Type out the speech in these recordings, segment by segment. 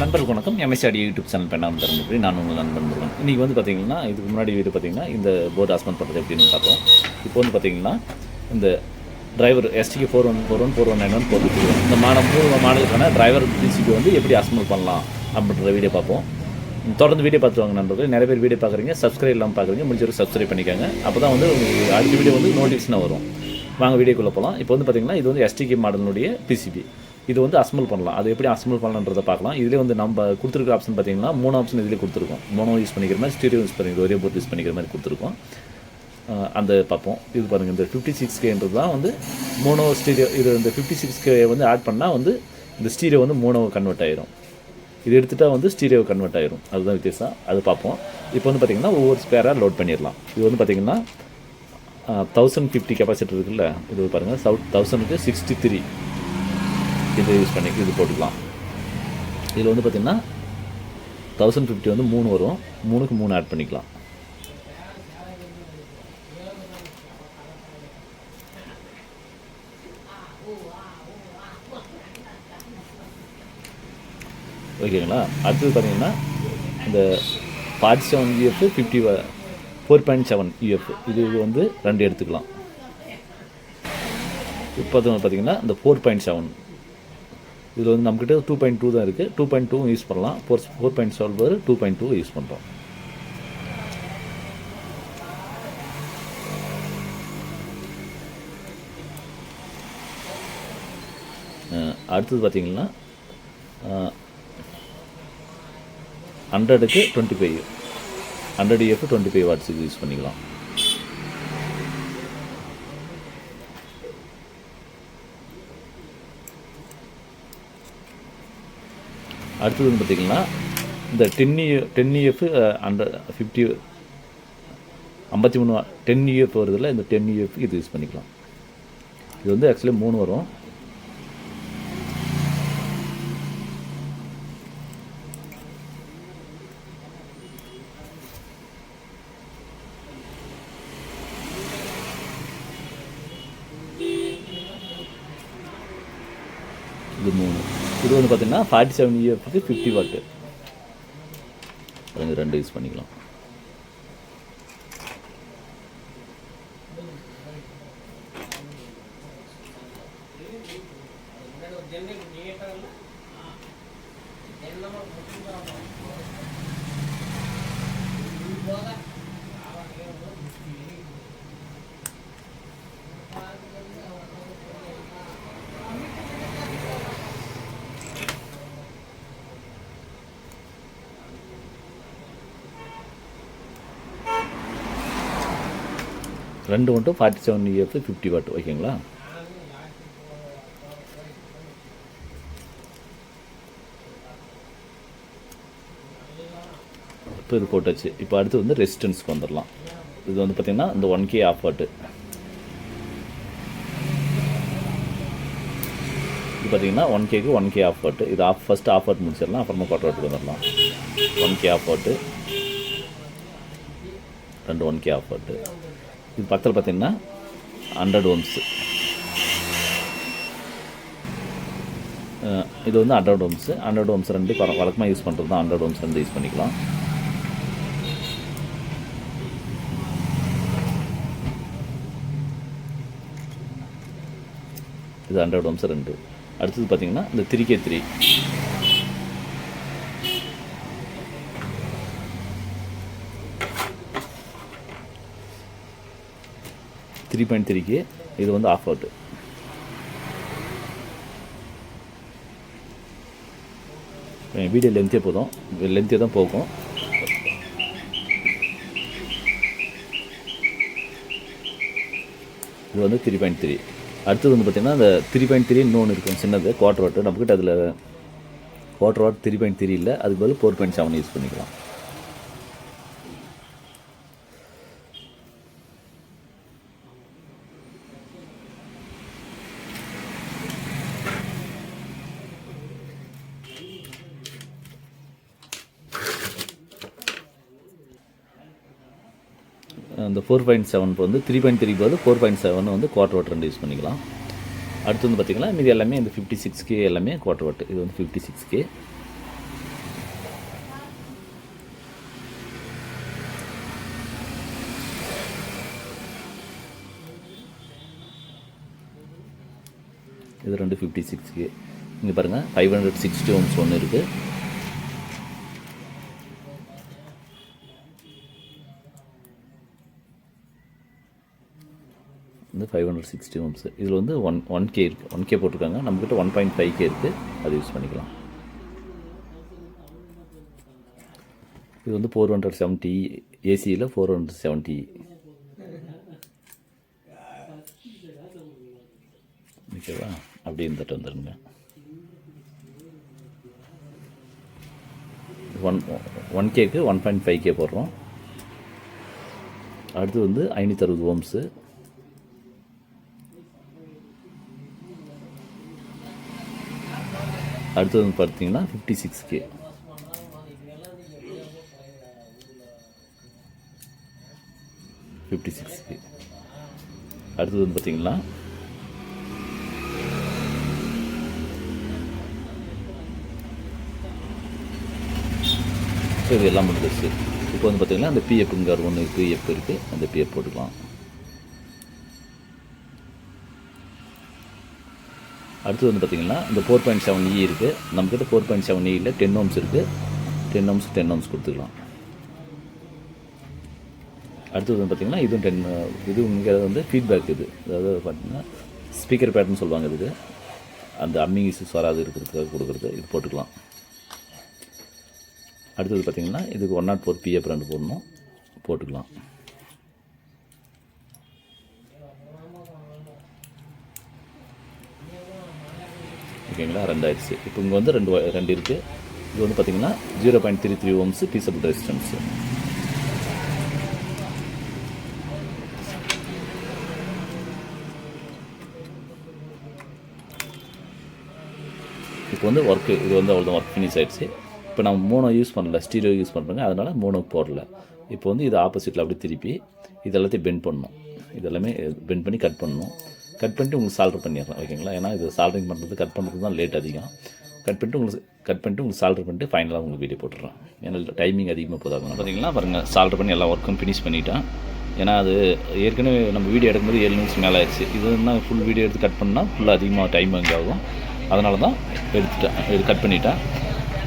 நண்பர்களுக்கு வணக்கம். எம்எஸ்ஆடி YouTube channel பண்ணாமல் தரும்படி நான் உங்கள் நண்பன் முருகன். இன்றைக்கி வந்து பார்த்திங்கன்னா இதுக்கு முன்னாடி வீடு பார்த்திங்கன்னா இந்த போர்டு அசைன்மெண்ட் பண்ணுறது எப்படின்னு பார்த்தோம். இப்போ வந்து பார்த்திங்கன்னா இந்த டிரைவர் எஸ்டிக்கு 4141 4191 4 இந்த மூணு மாடலுக்கான டிரைவர் பிசிக்கு வந்து எப்படி அசைன்மெண்ட் பண்ணலாம் அப்படின்ற வீடியோ பார்ப்போம். தொடர்ந்து வீடியோ பார்த்துருவாங்க நண்பர்கள். நிறைய பேர் வீடியோ பார்க்குறீங்க, சப்ஸ்கிரைப் இல்லாமல் பார்க்குறீங்க, முடிஞ்சவரை சப்ஸ்கிரைப் பண்ணிக்கோங்க. அப்போ தான் வந்து அடுத்த வீடியோ வந்து நோட்டிஃபிகேஷனாக வரும். வாங்க வீடியோக்குள்ளே போகலாம். இப்போ வந்து பார்த்திங்கன்னா இது வந்து எஸ்டிகே மாடலுடைய பிசிபி. இது வந்து அசம்பிள் பண்ணலாம். அது எப்படி அசம்பிள் பண்ணலான்றதை பார்க்கலாம். இதிலே வந்து நம்ம கொடுத்துருக்க ஆப்ஷன் பார்த்தீங்கன்னா 3 ஆப்ஷன் இதிலே கொடுத்துருக்கோம். மோனோ யூஸ் பண்ணிக்கிற மாதிரி, ஸ்டீரியோ யூஸ் பண்ணிக்கிற ஒரே போர்ட் யூஸ் பண்ணிக்கிற மாதிரி கொடுத்துருக்கோம். அந்த பார்ப்போம். இது பாருங்கள், இந்த 56Kன்றது தான் வந்து மோனோ ஸ்டீரியோ. இது இந்த 56K வந்து ஆட் பண்ணால் வந்து இந்த ஸ்டீரியோ வந்து மோனோ கன்வெர்ட் ஆயிரும். இது எடுத்துகிட்டா வந்து ஸ்டீரியோ கன்வெர்ட் ஆயிரும். அதுதான் வித்தியாசம். அது பார்ப்போம். இப்போ வந்து பார்த்திங்கன்னா ஒவ்வொரு ஸ்பேராக லோட் பண்ணிடலாம். இது வந்து பார்த்திங்கன்னா 1050 கெப்பாசிட்டி இருக்குல்ல, இது பாருங்கள் 1000க்கு 63 இது யூஸ் பண்ணி இது போட்டுக்கலாம். இதில் வந்து பார்த்திங்கன்னா 1050 வந்து 3 வரும். 3க்கு 3 ஆட் பண்ணிக்கலாம். ஓகேங்களா. அடுத்தது பார்த்திங்கன்னா இந்த 47 UF 4.7 UF இது வந்து 2 எடுத்துக்கலாம். இப்போ பார்த்திங்கன்னா இந்த 4.7 இதில் வந்து நம்மக்கிட்ட 2.2 தான் இருக்குது. 2.2 யூஸ் பண்ணலாம். 4.7 2.2 யூஸ் பண்ணுறோம். அடுத்தது பார்த்திங்கன்னா 100க்கு 25 100 UF 25 வாட்ஸுக்கு யூஸ் பண்ணிக்கலாம். அடுத்தது வந்து பார்த்திங்கன்னா இந்த 10 UF 150 53 10 UF வருதில்ல, இந்த 10 UF இது யூஸ் பண்ணிக்கலாம். இது வந்து ஆக்சுவலி 3 வரும். இது 3. இது வந்து பார்த்திங்கன்னா 47 UFக்கு 50 வாட்டு. அது 2 யூஸ் பண்ணிக்கலாம். ரெண்டு மட்டும் 47 UF 50 வாட். ஓகேங்களா. இப்போ இது போட்டாச்சு. இப்போ அடுத்து வந்து ரெசிஸ்டன்ஸ்க்கு வந்துடலாம். இது வந்து பார்த்திங்கன்னா இந்த 1K ஆஃப் வாட்டு. இது பார்த்திங்கன்னா 1Kக்கு 1K ஆஃப் வாட்டு. இது ஃபஸ்ட்டு ஆஃப் வாட் முடிச்சிடலாம், அப்புறமா குவார்டர் வாட்டுக்கு வந்துடலாம். 1K ஆஃப் வாட்டு, 2 1K ஆஃப் வாட்டு. இது பக்கத்தில் பார்த்திங்கன்னா 100 ohms. இது வந்து 100 ohms. 100 ohms 2 வழக்கமாக யூஸ் பண்ணுறது தான். 100 ohms 2 யூஸ் பண்ணிக்கலாம். இது 100 ohms 2. அடுத்தது பார்த்திங்கன்னா இந்த 3K3 3.3K. இது வந்து ஆஃப் அவுட்டு. வீடியோ லென்த்தே போதும், லென்த்தே தான் போகும். இது வந்து 3.3. அடுத்தது வந்து பார்த்திங்கன்னா இந்த 3.3 இன்னொன்று இருக்கும் சின்னது குவார்டர் வாட்டு. நம்மக்கிட்ட அதில் குவார்டர் வாட் 3.3 இல்லை, அதுக்கு பதில் 4.7 யூஸ் பண்ணிக்கலாம். அந்த 4.7 வந்து 3.3 பதில் 4.7 வந்து குவார்டர் வாட் 2 யூஸ் பண்ணிக்கலாம். அடுத்து வந்து பார்த்திங்கன்னா மீதி எல்லாமே இந்த 56K எல்லாமே குவார்டர் வாட். இது வந்து 56K. இது ரெண்டு 56K. இங்கே பாருங்கள் 560 ohms ஒன்று இருக்குது. வந்து 560 ohms. இதில் வந்து 1K இருக்குது, 1K போட்டிருக்காங்க. நம்மக்கிட்ட 1.5K இருக்குது, அது யூஸ் பண்ணிக்கலாம். இது வந்து 470 ஏசியில் 470. ஓகேவா? அப்படி இருந்துட்டு வந்துடுங்க. 1Kக்கு 1.5K போடுறோம். அடுத்து வந்து 560 ohms. அடுத்தது வந்து பார்த்தீங்கன்னா 56K. அடுத்தது வந்து பார்த்தீங்கன்னா இது எல்லாம் முடிஞ்சிருச்சு. இப்போ வந்து பார்த்தீங்கன்னா அந்த பிஎஃப்ங்க ஒன்று பிஎஃப் இருக்குது, அந்த பிஎஃப் போட்டுக்கலாம். அடுத்தது வந்து பார்த்திங்கன்னா இந்த 4.7E இருக்குது. நம்மக்கிட்ட 4.7Eயில் 10 ohms இருக்குது. 10 ohms கொடுத்துக்கலாம். அடுத்தது வந்து பார்த்திங்கன்னா இதுவும் இது இங்கே வந்து ஃபீட்பேக். இது அதாவது பார்த்திங்கன்னா ஸ்பீக்கர் பேட்டர்ன் சொல்லுவாங்க. இதுக்கு அந்த அம்மிங் இஷ்யூஸ் வராது இருக்கிறதுக்காக கொடுக்குறது. இது போட்டுக்கலாம். அடுத்தது பார்த்திங்கன்னா இதுக்கு 104 பிஎஃப் 2 போடணும், போட்டுக்கலாம். ஓகேங்களா? 2 ஆயிடுச்சு. இப்போ இங்கே வந்து ரெண்டு இருக்குது. இது வந்து பார்த்திங்கன்னா 0.33 ohms பீசபிள் ரெசிஸ்டன்ஸ். இப்போ வந்து இது வந்து அவ்வளோதான், ஒர்க் ஃபினிஷ் ஆகிடுச்சு. இப்போ நம்ம மோனோ யூஸ் பண்ணல, ஸ்டீரியோ யூஸ் பண்ணுறோங்க, அதனால் மோனோ போடல. இப்போ வந்து இது ஆப்போசிட்டில் அப்படி திருப்பி இது எல்லாத்தையும் பெண்ட் பண்ணணும். இதெல்லாமே பெண்ட் பண்ணி கட் பண்ணணும். கட் பண்ணிட்டு உங்களுக்கு சால்டர் பண்ணிடலாம். ஓகேங்களா? ஏன்னா இது சால்டரிங் பண்ணுறது கட் பண்ணுறது தான் லேட் அதிகம். கட் பண்ணிட்டு உங்களுக்கு சால்டர் பண்ணிட்டு ஃபைனலாக உங்களுக்கு வீடியோ போட்டுடுறேன். ஏன்னா டைமிங் அதிகமாக போதாங்க. பார்த்தீங்கன்னா பாருங்கள், சால்டர் பண்ணி எல்லா ஒர்க்கும் ஃபினிஷ் பண்ணிட்டேன். ஏன்னா அது ஏற்கனவே நம்ம வீடியோ எடுக்கும்போது 7 நிமிஷம் மேலே ஆயிடுச்சு. இதுன்னா ஃபுல் வீடியோ எடுத்து கட் பண்ணால் ஃபுல்லாக அதிகமாக டைம் அங்கே ஆகும். அதனால தான் இது கட் பண்ணிட்டேன்.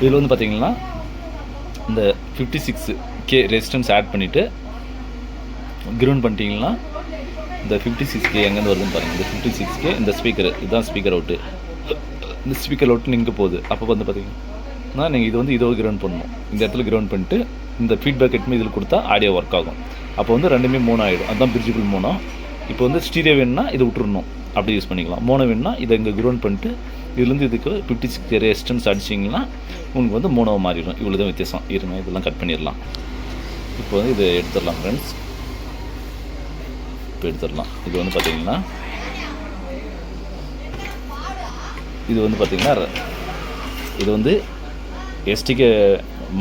இதில் வந்து பார்த்திங்கன்னா இந்த 56K ரெசிஸ்டன்ஸ் ஆட் பண்ணிவிட்டு கிரவுண்ட் பண்ணிட்டீங்கன்னா இந்த 56K எங்கேருந்து வருதுன்னு பாருங்கள். இந்த 56K இந்த ஸ்பீக்கர், இதுதான் ஸ்பீக்கர் அவுட்டு. இந்த ஸ்பீக்கர் அவுட்டு இங்கே போகுது. அப்போ வந்து பார்த்திங்கன்னா நீங்கள் இது வந்து இதோ கிரவுண்ட் பண்ணணும். இந்த இடத்துல கிரவுண்ட் பண்ணிட்டு இந்த ஃபீட்பேக் எட்டுமே இதில் கொடுத்தா ஆடியோ ஒர்க் ஆகும். அப்போ வந்து ரெண்டுமே மோனோ ஆகிடும். அதுதான் பிரிட்ஜிபிள் மோனோ. இப்போ வந்து ஸ்டீரியோ வேணுன்னா இதை விட்டுருணும், அப்படி யூஸ் பண்ணிக்கலாம். மோனோ வேணுன்னா இதை இங்கே கிரவுண்ட் பண்ணிட்டு இதுலேருந்து இதுக்கு 56K ரெசிஸ்டன்ஸ் அடிச்சிங்கன்னா உங்களுக்கு வந்து மோனோவை மாறிடும். இவ்வளோ தான் வித்தியாசம். இருங்க, இதெல்லாம் கட் பண்ணிடலாம். இப்போ வந்து இதை எடுத்துடலாம் ஃப்ரெண்ட்ஸ். இப்போ எடுத்துடலாம். இது வந்து பார்த்திங்கன்னா இது வந்து எஸ்டிகே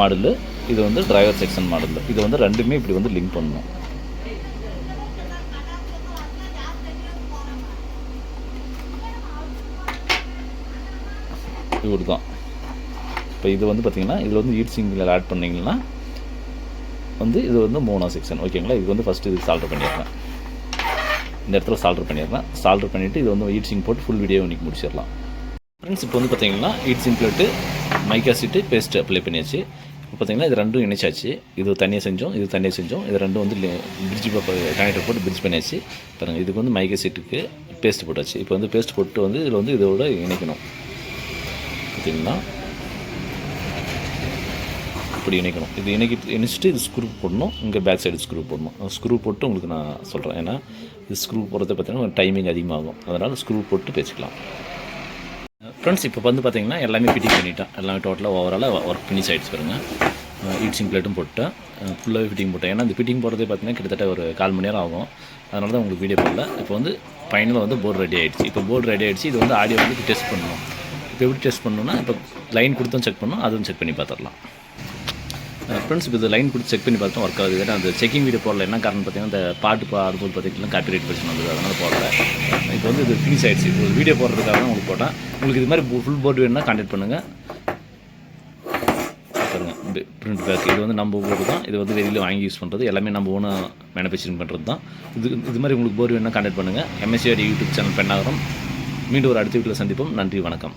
மாடலு, இது வந்து டிரைவர் செக்ஷன் மாடலு. இது வந்து ரெண்டுமே இப்படி வந்து லிங்க் பண்ணணும். இவ்வளோ தான். இப்போ இது வந்து பார்த்திங்கன்னா இதில் வந்து ஹீட் சிங்கில் ஆட் பண்ணிங்கன்னா வந்து இது வந்து மோனோ செக்ஷன். ஓகேங்களா? இது வந்து ஃபஸ்ட்டு இது சால்டர் பண்ணிடுறேன். இந்த இடத்துல சால்டர் பண்ணிடுறேன். சால்டர் பண்ணிவிட்டு இது வந்து ஹீட் சிங் போட்டு ஃபுல் வீடியோ இன்றைக்கி முடிச்சிடலாம் ஃப்ரெண்ட்ஸ். இப்போ வந்து பார்த்திங்கன்னா ஹீட் சிங் பிளேட்டு, மைக்கா சீட்டு, பேஸ்ட்டு அப்ளை பண்ணியாச்சு. இப்போ பார்த்திங்கன்னா இது ரெண்டும் இணைச்சாச்சு. இது தனியாக செஞ்சோம், இது தனியாக செஞ்சோம். இது ரெண்டும் வந்து பிரிட்ஜ் கனெக்டர் போட்டு பிரிட்ஜ் பண்ணியாச்சு. பாருங்கள், இதுக்கு வந்து மைக்கா சீட்டுக்கு பேஸ்ட் போட்டாச்சு. இப்போ வந்து பேஸ்ட் போட்டு வந்து இதில் வந்து இதோட இணைக்கணும். பார்த்திங்கன்னா இப்படி இணைக்கணும். இது இணைச்சிட்டு இது ஸ்க்ரூ போடணும். இங்கே பேக் சைடு ஸ்க்ரூ போடணும். ஸ்க்ரூ போட்டு உங்களுக்கு நான் சொல்கிறேன். ஏன்னா இது ஸ்க்ரூ போடுறது பார்த்திங்கன்னா டைமிங் அதிகமாகும். அதனால் ஸ்க்ரூ போட்டு பேசிக்கலாம் ஃப்ரெண்ட்ஸ். இப்போ வந்து பார்த்திங்கன்னா எல்லாமே ஃபிட்டிங் பண்ணிட்டேன். எல்லாமே டோட்டலாக ஓவராலாக ஒர்க் ஃபினிஷ் ஆகிடுச்சு. பாருங்கள், ஹீட் சிங் பிளேட்டும் போட்டேன், ஃபுல்லாகவே ஃபிட்டிங் போட்டேன். ஏன்னா இந்த ஃபிட்டிங் போடுறதே பார்த்திங்கன்னா கிட்டத்தட்ட ஒரு 1/4 மணி நேரம் ஆகும். அதனால தான் உங்களுக்கு வீடியோ போடல. இப்போ வந்து ஃபைனலாக வந்து போர்டு ரெடி ஆகிடுச்சு. இப்போ போர்டு ரெடி ஆகிடுச்சு. இது வந்து ஆடியோ வந்து டெஸ்ட் பண்ணணும். இப்போ எப்படி டெஸ்ட் பண்ணணும்னா, இப்போ லைன் கொடுத்தும் செக் பண்ணணும், அதுவும் செக் பண்ணி பார்த்துடலாம் ஃப்ரெண்ட்ஸ். இப்போ இது லைன் கொடுத்து செக் பண்ணி பார்த்தோம் ஒர்க் ஆகுது. ஏன்னா அந்த செக்கிங் வீடியோ போடல. என்ன காரணம் பார்த்தீங்கன்னா, இந்த பாட்டு பாடும்போது பார்த்திங்கன்னா காப்பிரைட் பிரச்சனை வந்தது, அதனால் போடல. இப்போ வந்து இது ஃபினிஷ் ஆகிடுச்சு. ஒரு வீடியோ போடுறதுக்காக தான் உங்களுக்கு போட்டேன். உங்களுக்கு இது மாதிரி ஃபுல் போர்டு வேணும்னா கான்டாக்ட் பண்ணுங்கள். பாருங்கள், பிரிண்ட் பேக். இது வந்து நம்ம போர்டு தான். இது வந்து வெளியில் வாங்கி யூஸ் பண்ணுறது. எல்லாமே நம்ம ஓனாக மேனுஃபேக்சரிங் பண்ணுறது தான். இது மாதிரி உங்களுக்கு போர்டு வேணும்னா கான்டாக்ட் பண்ணுங்கள். MSCRD யூடியூப் சேனல் பெண்ணாகரம் மீண்டும் ஒரு அடுத்த வீட்டில் சந்திப்போம். நன்றி, வணக்கம்.